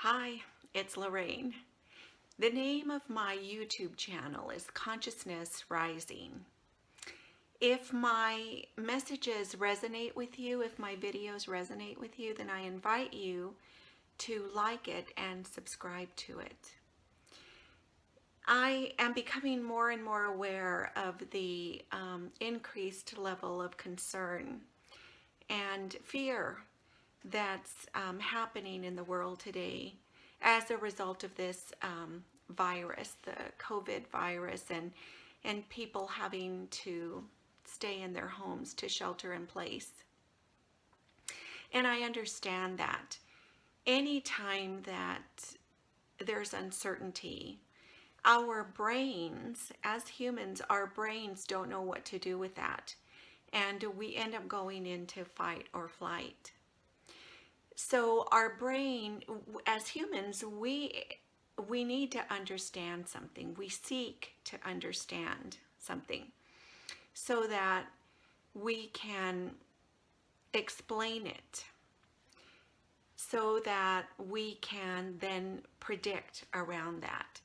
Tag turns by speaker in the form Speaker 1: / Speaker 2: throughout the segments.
Speaker 1: Hi, it's Lorraine. The name of my YouTube channel is Consciousness Rising. If my messages resonate with you, if my videos resonate with you, then I invite you to like it and subscribe to it. I am becoming more and more aware of the increased level of concern and fear that's happening in the world today as a result of this virus, the COVID virus, and people having to stay in their homes to shelter in place. And I understand that anytime that there's uncertainty, our brains, as humans, our brains don't know what to do with that. And we end up going into fight or flight. So our brain, as humans, we need to understand something. We seek to understand something so that we can explain it, so that we can then predict around that.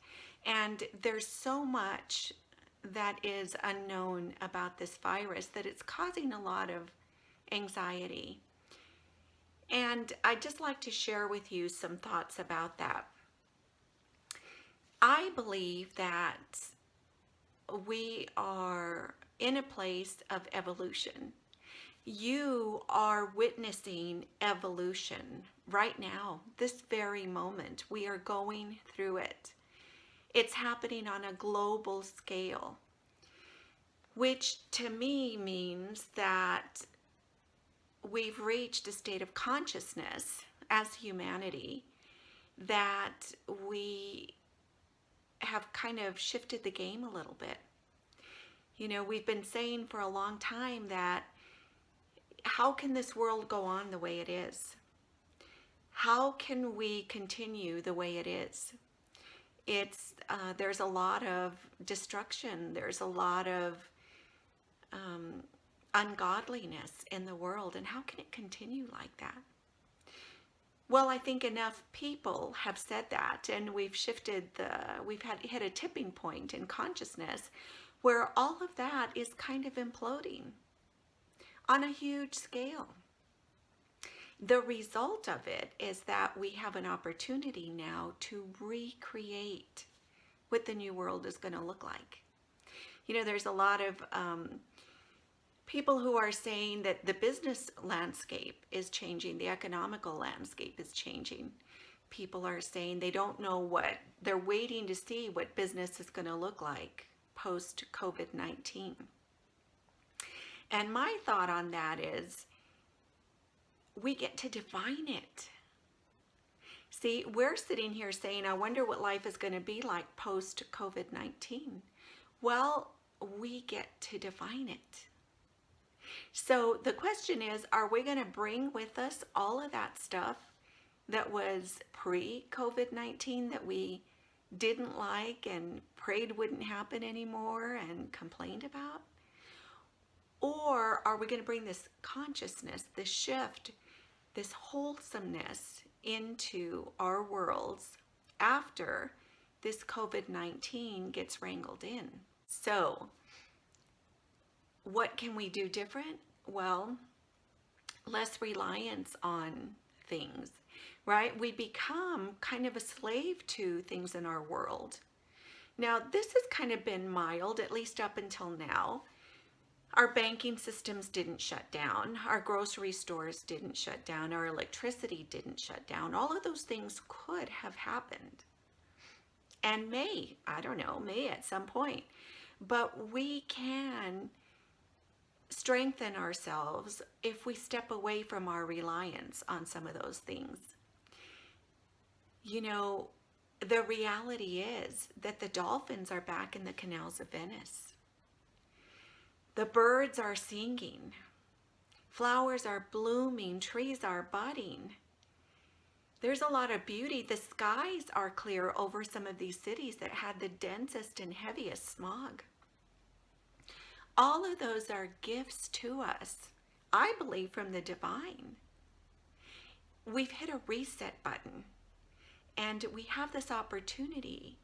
Speaker 1: And there's so much that is unknown about this virus that it's causing a lot of anxiety. And I'd just like to share with you some thoughts about that. I believe that we are in a place of evolution. You are witnessing evolution right now, this very moment. We are going through it. It's happening on a global scale, which to me means that we've reached a state of consciousness as humanity that we have kind of shifted the game a little bit. You know, we've been saying for a long time that how can this world go on the way it is? How can we continue the way it is? There's a lot of destruction. There's a lot of ungodliness in the world, and how can it continue like that? Well, I think enough people have said that, and we've hit a tipping point in consciousness where all of that is kind of imploding on a huge scale. The result of it is that we have an opportunity now to recreate what the new world is going to look like. You know, there's a lot of people who are saying that the business landscape is changing, the economical landscape is changing. People are saying they don't know they're waiting to see what business is going to look like post COVID-19. And my thought on that is we get to define it. See, we're sitting here saying, I wonder what life is going to be like post COVID-19. Well, we get to define it. So the question is, are we going to bring with us all of that stuff that was pre-COVID-19 that we didn't like and prayed wouldn't happen anymore and complained about? Or are we going to bring this consciousness, this shift, this wholesomeness into our worlds after this COVID-19 gets wrangled in? So what can we do different? Well, less reliance on things, right? We become kind of a slave to things in our world. Now, this has kind of been mild, at least up until now. Our banking systems didn't shut down. Our grocery stores didn't shut down. Our electricity didn't shut down. All of those things could have happened and may at some point. But we can strengthen ourselves if we step away from our reliance on some of those things. You know, the reality is that the dolphins are back in the canals of Venice. The birds are singing. Flowers are blooming. Trees are budding. There's a lot of beauty. The skies are clear over some of these cities that had the densest and heaviest smog. All of those are gifts to us, I believe, from the divine. We've hit a reset button. And we have this opportunity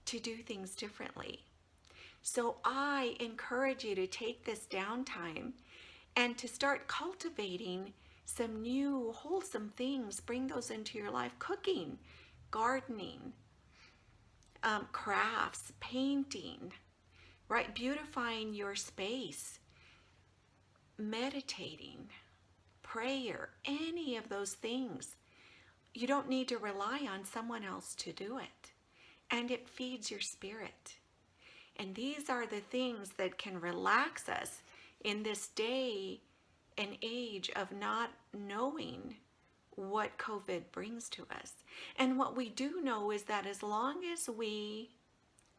Speaker 1: to do things differently. So I encourage you to take this downtime and to start cultivating some new wholesome things. Bring those into your life: cooking, gardening, crafts, painting, right? Beautifying your space, meditating, prayer, any of those things. You don't need to rely on someone else to do it. And it feeds your spirit. And these are the things that can relax us in this day and age of not knowing what COVID brings to us. And what we do know is that as long as we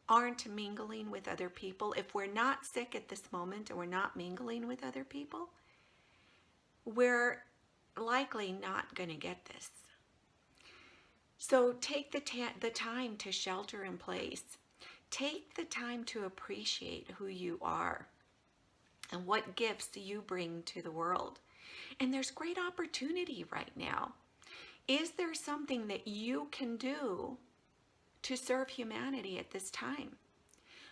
Speaker 1: aren't mingling with other people, if we're not sick at this moment and we're not mingling with other people, we're likely not going to get this. So take the time to shelter in place. Take the time to appreciate who you are and what gifts you bring to the world. And there's great opportunity right now. Is there something that you can do to serve humanity at this time?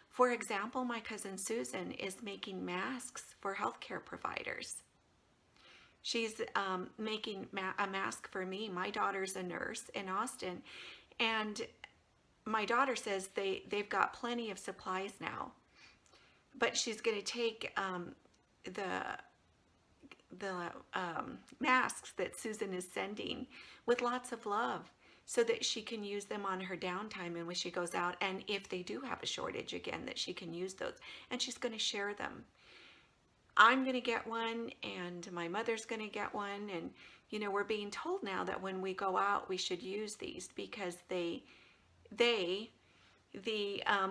Speaker 1: For example, my cousin Susan is making masks for healthcare providers. She's making a mask for me. My daughter's a nurse in Austin, and my daughter says they've got plenty of supplies now, but she's going to take the masks that Susan is sending with lots of love, so that she can use them on her downtime and when she goes out, and if they do have a shortage again, that she can use those, and she's going to share them. I'm going to get one, and my mother's going to get one, and we're being told now that when we go out we should use these, because the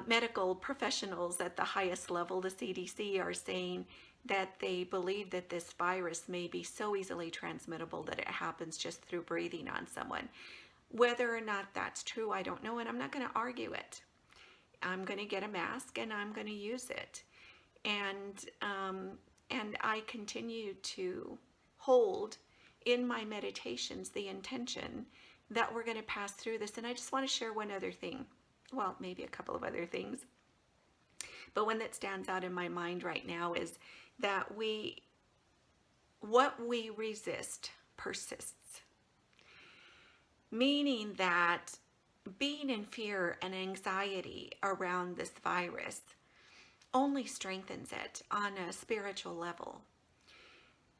Speaker 1: medical professionals at the highest level, the CDC, are saying that they believe that this virus may be so easily transmittable that it happens just through breathing on someone. Whether or not that's true, I don't know, and I'm not going to argue it. I'm going to get a mask and I'm going to use it. And I continue to hold in my meditations the intention that we're going to pass through this. And I just want to share one other thing. Well, maybe a couple of other things. But one that stands out in my mind right now is that what we resist persists. Meaning that being in fear and anxiety around this virus only strengthens it on a spiritual level.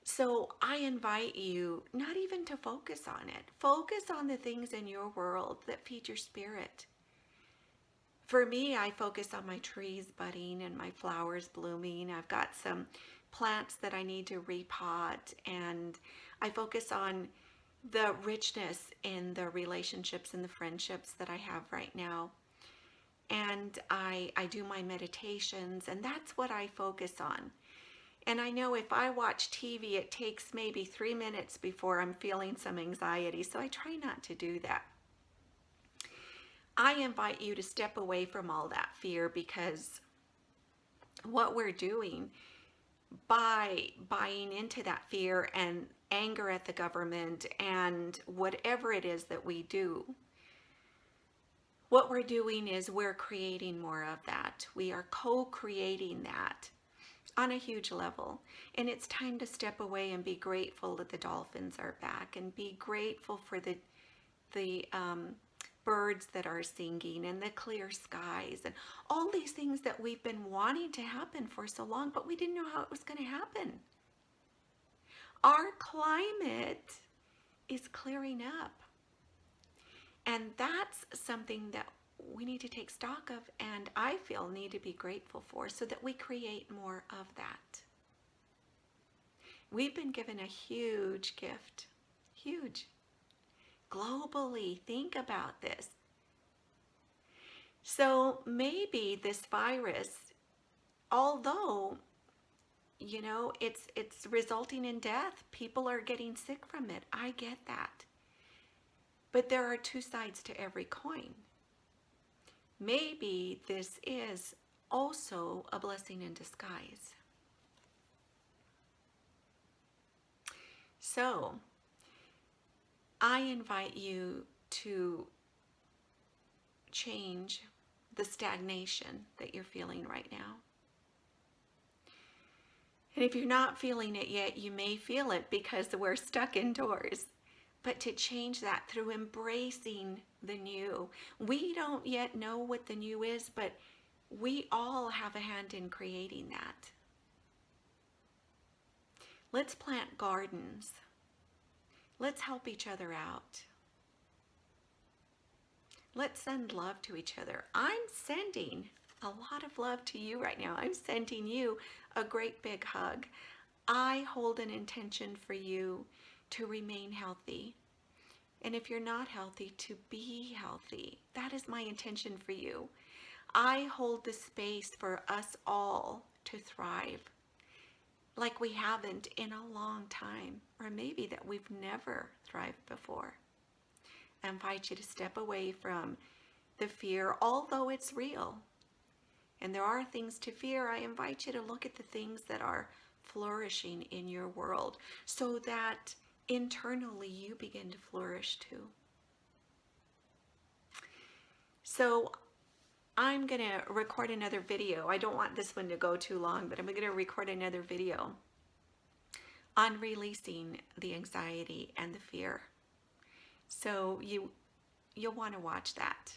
Speaker 1: So I invite you not even to focus on it. Focus on the things in your world that feed your spirit. For me, I focus on my trees budding and my flowers blooming. I've got some plants that I need to repot, and I focus on the richness in the relationships and the friendships that I have right now. And I do my meditations, and that's what I focus on. And I know if I watch TV, it takes maybe 3 minutes before I'm feeling some anxiety, so I try not to do that. I invite you to step away from all that fear, because what we're doing by buying into that fear and anger at the government and whatever it is that we do, what we're doing is we're creating more of that. We are co-creating that on a huge level. And it's time to step away and be grateful that the dolphins are back, and be grateful for the birds that are singing and the clear skies and all these things that we've been wanting to happen for so long, but we didn't know how it was going to happen. Our climate is clearing up. And that's something that we need to take stock of, and I feel need to be grateful for, so that we create more of that. We've been given a huge gift. Huge. Globally, think about this. So maybe this virus, although it's resulting in death, people are getting sick from it. I get that. But there are two sides to every coin. Maybe this is also a blessing in disguise. So I invite you to change the stagnation that you're feeling right now. And if you're not feeling it yet, you may feel it because we're stuck indoors. But to change that through embracing the new. We don't yet know what the new is, but we all have a hand in creating that. Let's plant gardens. Let's help each other out. Let's send love to each other. I'm sending a lot of love to you right now. I'm sending you a great big hug. I hold an intention for you to remain healthy. And if you're not healthy, to be healthy. That is my intention for you. I hold the space for us all to thrive like we haven't in a long time, or maybe that we've never thrived before. I invite you to step away from the fear, although it's real. And there are things to fear. I invite you to look at the things that are flourishing in your world so that internally you begin to flourish too. So I'm going to record another video. I don't want this one to go too long, but I'm going to record another video on releasing the anxiety and the fear. So you'll want to watch that.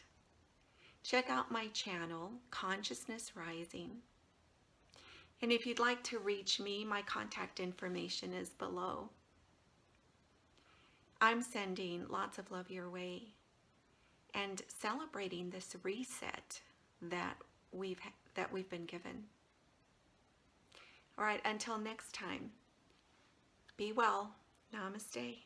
Speaker 1: Check out my channel, Consciousness Rising. And if you'd like to reach me, my contact information is below. I'm sending lots of love your way and celebrating this reset that we've been given. All right, until next time, be well. Namaste.